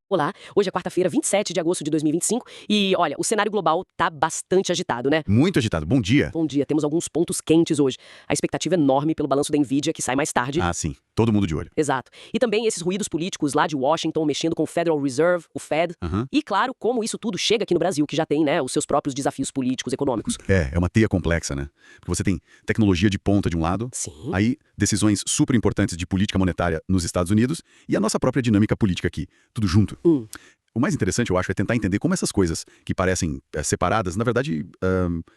Olá, hoje é quarta-feira, 27 de agosto de 2025 e, olha, o cenário global tá bastante agitado, né? Muito agitado. Bom dia. Bom dia, temos alguns pontos quentes hoje. A expectativa é enorme pelo balanço da Nvidia, que sai mais tarde. Ah, sim. Todo mundo de olho. Exato. E também esses ruídos políticos lá de Washington mexendo com o Federal Reserve, o Fed. Aham. E, claro, como isso tudo chega aqui no Brasil, que já tem, né, os seus próprios desafios políticos, econômicos. É uma teia complexa, né? Porque você tem tecnologia de ponta de um lado, Sim. aí decisões super importantes de política monetária nos Estados Unidos e a nossa própria dinâmica política aqui. Tudo junto. O mais interessante, eu acho, é tentar entender como essas coisas que parecem separadas, na verdade,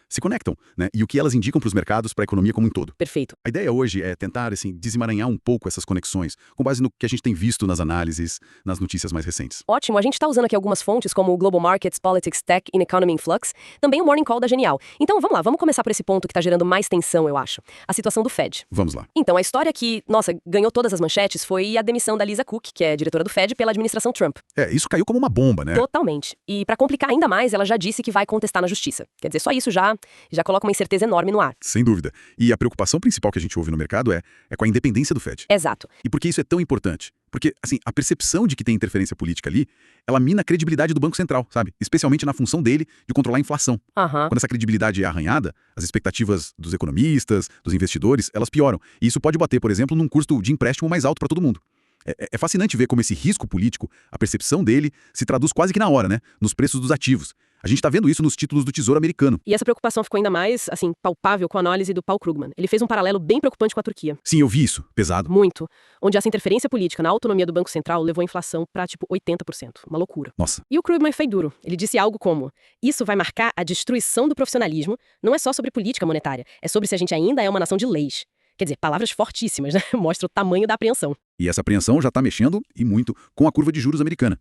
se conectam, né? E o que elas indicam para os mercados, para a economia como um todo. Perfeito. A ideia hoje é tentar, assim, desemaranhar um pouco essas conexões, com base no que a gente tem visto nas análises, nas notícias mais recentes. Ótimo, a gente tá usando aqui algumas fontes como o Global Markets, Politics, Tech and Economy in Flux, também o Morning Call da Genial. Então vamos lá, vamos começar por esse ponto que tá gerando mais tensão, eu acho. A situação do Fed. Vamos lá. Então, a história que, nossa, ganhou todas as manchetes foi a demissão da Lisa Cook, que é diretora do Fed, pela administração Trump. Isso caiu como uma bomba, né? Totalmente. E pra complicar ainda mais, ela já disse que vai contestar na justiça. Quer dizer, só isso já coloca uma incerteza enorme no ar. Sem dúvida. E a preocupação principal que a gente ouve no mercado é com a independência do Fed. Exato. E por que isso é tão importante? Porque, assim, a percepção de que tem interferência política ali, ela mina a credibilidade do Banco Central, sabe? Especialmente na função dele de controlar a inflação. Aham. Quando essa credibilidade é arranhada, as expectativas dos economistas, dos investidores, elas pioram. E isso pode bater, por exemplo, num custo de empréstimo mais alto para todo mundo. É fascinante ver como esse risco político, a percepção dele, se traduz quase que na hora, né? Nos preços dos ativos. A gente tá vendo isso nos títulos do Tesouro Americano. E essa preocupação ficou ainda mais, assim, palpável com a análise do Paul Krugman. Ele fez um paralelo bem preocupante com a Turquia. Sim, eu vi isso. Pesado. Muito. Onde essa interferência política na autonomia do Banco Central levou a inflação pra, tipo, 80%. Uma loucura. Nossa. E o Krugman foi duro. Ele disse algo como: isso vai marcar a destruição do profissionalismo, não é só sobre política monetária, é sobre se a gente ainda é uma nação de leis. Quer dizer, palavras fortíssimas, né? Mostra o tamanho da apreensão. E essa apreensão já tá mexendo, e muito, com a curva de juros americana.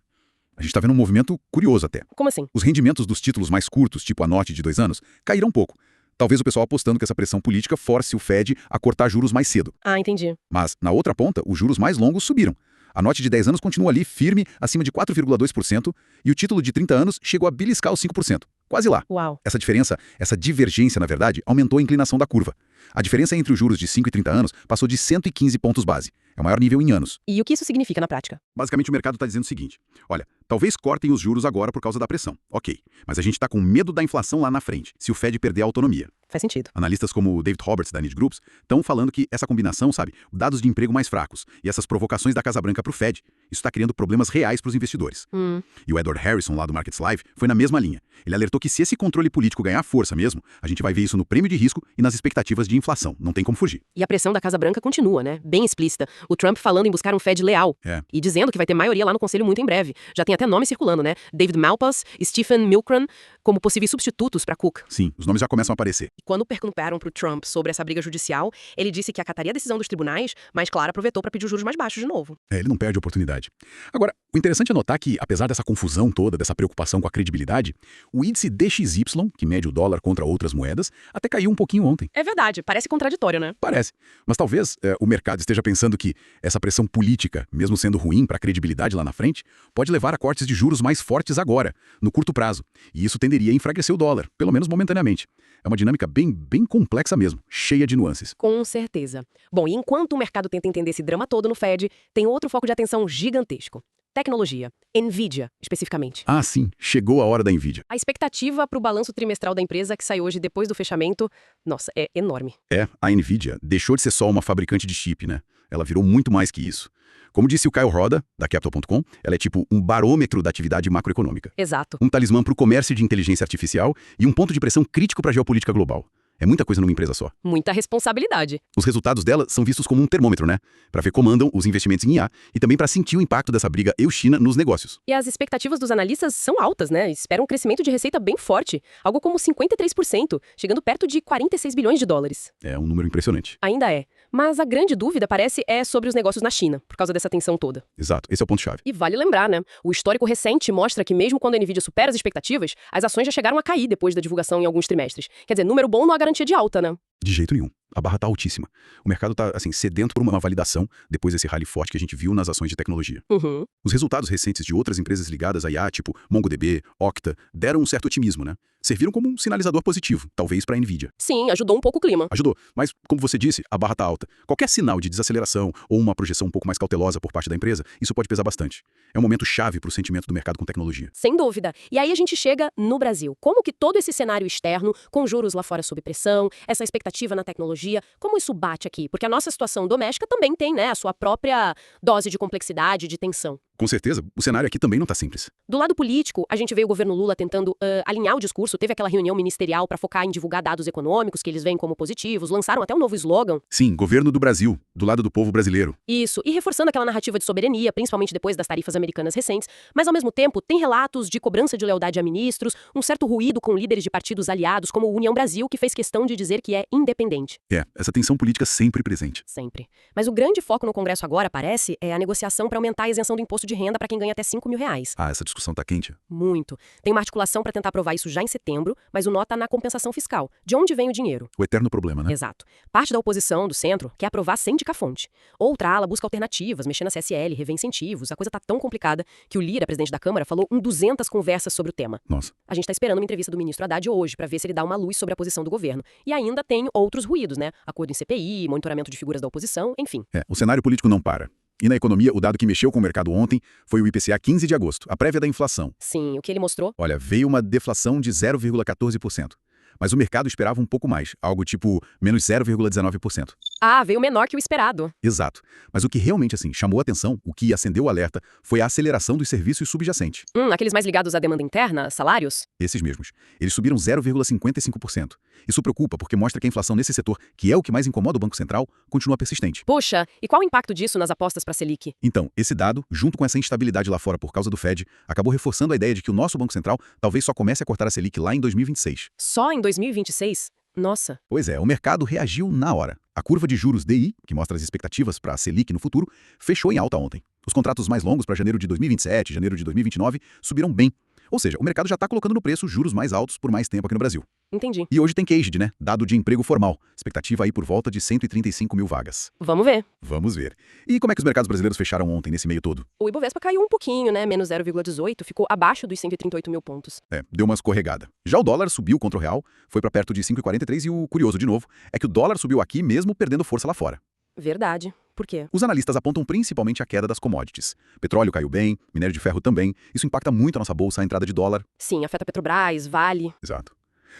A gente tá vendo um movimento curioso até. Como assim? Os rendimentos dos títulos mais curtos, tipo a note de 2 anos, caíram um pouco. Talvez o pessoal apostando que essa pressão política force o Fed a cortar juros mais cedo. Ah, entendi. Mas, na outra ponta, os juros mais longos subiram. A note de 10 anos continua ali firme, acima de 4,2%, e o título de 30 anos chegou a beliscar os 5%. Quase lá. Uau. Essa diferença, essa divergência, na verdade, aumentou a inclinação da curva. A diferença entre os juros de 5 e 30 anos passou de 115 pontos base. É o maior nível em anos. E o que isso significa na prática? Basicamente, o mercado está dizendo o seguinte: olha, talvez cortem os juros agora por causa da pressão. Ok, mas a gente está com medo da inflação lá na frente, se o Fed perder a autonomia. Faz sentido. Analistas como o David Roberts, da Need Groups, estão falando que essa combinação, sabe, dados de emprego mais fracos e essas provocações da Casa Branca para o Fed, isso está criando problemas reais para os investidores. E o Edward Harrison, lá do Markets Live, foi na mesma linha. Ele alertou que se esse controle político ganhar força mesmo, a gente vai ver isso no prêmio de risco e nas expectativas de inflação. Não tem como fugir. E a pressão da Casa Branca continua, né? Bem explícita. O Trump falando em buscar um Fed leal. E dizendo que vai ter maioria lá no Conselho muito em breve. Já tem até nome circulando, né? David Malpass e Stephen Milgram como possíveis substitutos para Cook. Sim, os nomes já começam a aparecer. E quando perguntaram pro Trump sobre essa briga judicial, ele disse que acataria a decisão dos tribunais, mas, claro, aproveitou para pedir os juros mais baixos de novo. Ele não perde a oportunidade. Agora, o interessante é notar que, apesar dessa confusão toda, dessa preocupação com a credibilidade, o índice DXY, que mede o dólar contra outras moedas, até caiu um pouquinho ontem. É verdade, parece contraditório, né? Parece. Mas talvez o mercado esteja pensando que essa pressão política, mesmo sendo ruim para a credibilidade lá na frente, pode levar a cortes de juros mais fortes agora, no curto prazo. E isso tenderia a enfraquecer o dólar, pelo menos momentaneamente. É uma dinâmica bem complexa mesmo, cheia de nuances. Com certeza. Bom, e enquanto o mercado tenta entender esse drama todo no Fed, tem outro foco de atenção gigantesco. Tecnologia. Nvidia, especificamente. Ah, sim. Chegou a hora da Nvidia. A expectativa para o balanço trimestral da empresa, que sai hoje depois do fechamento, nossa, é enorme. A Nvidia deixou de ser só uma fabricante de chip, né? Ela virou muito mais que isso. Como disse o Kyle Roda, da Capital.com, ela é tipo um barômetro da atividade macroeconômica. Exato. Um talismã para o comércio de inteligência artificial e um ponto de pressão crítico para a geopolítica global. É muita coisa numa empresa só. Muita responsabilidade. Os resultados dela são vistos como um termômetro, né? Para ver como andam os investimentos em IA e também para sentir o impacto dessa briga EU-China nos negócios. E as expectativas dos analistas são altas, né? Esperam um crescimento de receita bem forte, algo como 53%, chegando perto de 46 bilhões de dólares. É um número impressionante. Ainda é. Mas a grande dúvida, parece, é sobre os negócios na China, por causa dessa tensão toda. Exato, esse é o ponto-chave. E vale lembrar, né? O histórico recente mostra que mesmo quando a Nvidia supera as expectativas, as ações já chegaram a cair depois da divulgação em alguns trimestres. Quer dizer, número bom não há garantia de alta, né? De jeito nenhum. A barra tá altíssima. O mercado tá, assim, sedento por uma validação depois desse rally forte que a gente viu nas ações de tecnologia. Uhum. Os resultados recentes de outras empresas ligadas à IA, tipo MongoDB, Okta, deram um certo otimismo, né? Serviram como um sinalizador positivo, talvez para a Nvidia. Sim, ajudou um pouco o clima. Ajudou, mas, como você disse, a barra tá alta. Qualquer sinal de desaceleração ou uma projeção um pouco mais cautelosa por parte da empresa, isso pode pesar bastante. É um momento chave para o sentimento do mercado com tecnologia. Sem dúvida. E aí a gente chega no Brasil. Como que todo esse cenário externo, com juros lá fora sob pressão, essa expectativa na tecnologia, como isso bate aqui? Porque a nossa situação doméstica também tem, né, a sua própria dose de complexidade, de tensão. Com certeza, o cenário aqui também não tá simples. Do lado político, a gente vê o governo Lula tentando alinhar o discurso. Teve aquela reunião ministerial para focar em divulgar dados econômicos que eles veem como positivos, lançaram até um novo slogan. Sim, governo do Brasil, do lado do povo brasileiro. Isso, e reforçando aquela narrativa de soberania, principalmente depois das tarifas americanas recentes, mas ao mesmo tempo tem relatos de cobrança de lealdade a ministros, um certo ruído com líderes de partidos aliados, como o União Brasil, que fez questão de dizer que é independente. Essa tensão política sempre presente. Sempre. Mas o grande foco no Congresso agora, parece, é a negociação para aumentar a isenção do imposto de renda para quem ganha até R$ 5.000. Ah, essa discussão tá quente? Muito. Tem uma articulação para tentar aprovar isso já em setembro, mas o nó tá na compensação fiscal. De onde vem o dinheiro? O eterno problema, né? Exato. Parte da oposição, do centro, quer aprovar sem indicar fonte. Outra ala busca alternativas, mexer na CSL, rever incentivos. A coisa tá tão complicada que o Lira, presidente da Câmara, falou em 200 conversas sobre o tema. Nossa. A gente tá esperando uma entrevista do ministro Haddad hoje para ver se ele dá uma luz sobre a posição do governo. E ainda tem outros ruídos, né? Acordo em CPI, monitoramento de figuras da oposição, enfim. O cenário político não para. E na economia, o dado que mexeu com o mercado ontem foi o IPCA 15 de agosto, a prévia da inflação. Sim, o que ele mostrou? Olha, veio uma deflação de 0,14%. Mas o mercado esperava um pouco mais, algo tipo menos 0,19%. Ah, veio menor que o esperado. Exato. Mas o que realmente, chamou a atenção, o que acendeu o alerta, foi a aceleração dos serviços subjacentes. Aqueles mais ligados à demanda interna, salários? Esses mesmos. Eles subiram 0,55%. Isso preocupa porque mostra que a inflação nesse setor, que é o que mais incomoda o Banco Central, continua persistente. Poxa, e qual o impacto disso nas apostas para a Selic? Então, esse dado, junto com essa instabilidade lá fora por causa do Fed, acabou reforçando a ideia de que o nosso Banco Central talvez só comece a cortar a Selic lá em 2026. Só em 2026? Nossa. Pois é, o mercado reagiu na hora. A curva de juros DI, que mostra as expectativas para a Selic no futuro, fechou em alta ontem. Os contratos mais longos para janeiro de 2027 e janeiro de 2029 subiram bem. Ou seja, o mercado já está colocando no preço juros mais altos por mais tempo aqui no Brasil. Entendi. E hoje tem Caged, né? Dado de emprego formal. Expectativa aí por volta de 135 mil vagas. Vamos ver. Vamos ver. E como é que os mercados brasileiros fecharam ontem nesse meio todo? O Ibovespa caiu um pouquinho, né? Menos 0,18, ficou abaixo dos 138 mil pontos. Deu uma escorregada. Já o dólar subiu contra o real, foi para perto de 5,43 e o curioso, de novo, é que o dólar subiu aqui mesmo perdendo força lá fora. Verdade. Por quê? Os analistas apontam principalmente a queda das commodities. Petróleo caiu bem, minério de ferro também. Isso impacta muito a nossa bolsa, a entrada de dólar. Sim, afeta Petrobras, Vale. Exato.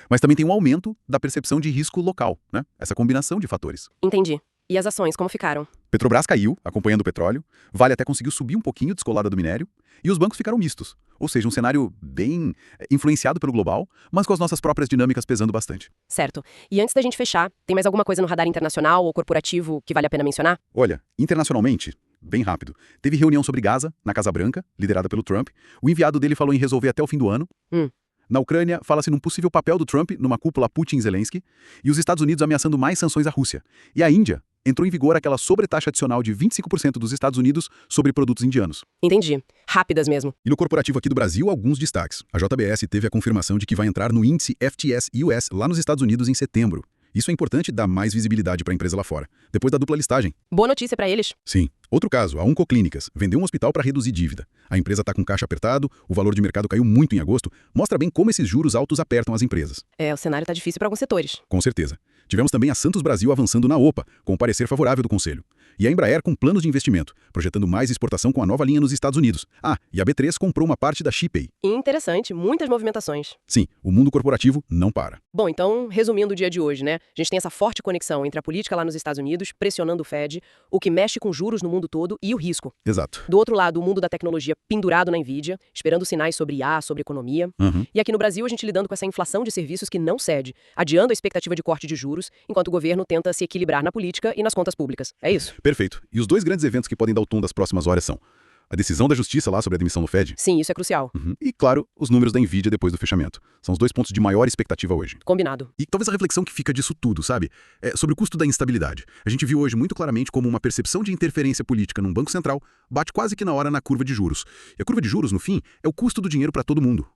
Mas também tem um aumento da percepção de risco local, né? Essa combinação de fatores. Entendi. E as ações, como ficaram? Petrobras caiu, acompanhando o petróleo. Vale até conseguiu subir um pouquinho descolada do minério. E os bancos ficaram mistos. Ou seja, um cenário bem influenciado pelo global, mas com as nossas próprias dinâmicas pesando bastante. Certo. E antes da gente fechar, tem mais alguma coisa no radar internacional ou corporativo que vale a pena mencionar? Olha, internacionalmente, bem rápido, teve reunião sobre Gaza, na Casa Branca, liderada pelo Trump. O enviado dele falou em resolver até o fim do ano. Na Ucrânia, fala-se num possível papel do Trump numa cúpula Putin-Zelensky. E os Estados Unidos ameaçando mais sanções à Rússia. E a Índia entrou em vigor aquela sobretaxa adicional de 25% dos Estados Unidos sobre produtos indianos. Entendi. Rápidas mesmo. E no corporativo aqui do Brasil, alguns destaques. A JBS teve a confirmação de que vai entrar no índice FTSE US lá nos Estados Unidos em setembro. Isso é importante dar mais visibilidade para a empresa lá fora, depois da dupla listagem. Boa notícia para eles. Sim. Outro caso, a Oncoclínicas vendeu um hospital para reduzir dívida. A empresa está com caixa apertado, o valor de mercado caiu muito em agosto, mostra bem como esses juros altos apertam as empresas. O cenário está difícil para alguns setores. Com certeza. Tivemos também a Santos Brasil avançando na OPA, com o parecer favorável do Conselho. E a Embraer com planos de investimento, projetando mais exportação com a nova linha nos Estados Unidos. E a B3 comprou uma parte da Shipay. Interessante, muitas movimentações. Sim, o mundo corporativo não para. Bom, então, resumindo o dia de hoje, né? A gente tem essa forte conexão entre a política lá nos Estados Unidos, pressionando o Fed, o que mexe com juros no mundo todo e o risco. Exato. Do outro lado, o mundo da tecnologia pendurado na Nvidia, esperando sinais sobre IA, sobre economia. E aqui no Brasil, a gente lidando com essa inflação de serviços que não cede, adiando a expectativa de corte de juros, enquanto o governo tenta se equilibrar na política e nas contas públicas. É isso? Perfeito. E os dois grandes eventos que podem dar o tom das próximas horas são a decisão da justiça lá sobre a demissão do Fed. Sim, isso é crucial. E, claro, os números da Nvidia depois do fechamento. São os dois pontos de maior expectativa hoje. Combinado. E talvez a reflexão que fica disso tudo, sabe? É sobre o custo da instabilidade. A gente viu hoje muito claramente como uma percepção de interferência política num banco central bate quase que na hora na curva de juros. E a curva de juros, no fim, é o custo do dinheiro para todo mundo.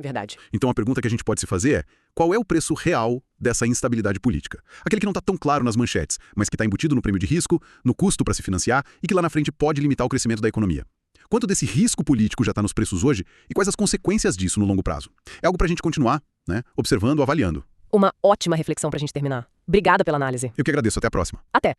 Verdade. Então a pergunta que a gente pode se fazer é: qual é o preço real dessa instabilidade política? Aquele que não está tão claro nas manchetes, mas que está embutido no prêmio de risco, no custo para se financiar e que lá na frente pode limitar o crescimento da economia. Quanto desse risco político já está nos preços hoje e quais as consequências disso no longo prazo? É algo para a gente continuar, né, observando, avaliando. Uma ótima reflexão para a gente terminar. Obrigada pela análise. Eu que agradeço. Até a próxima. Até.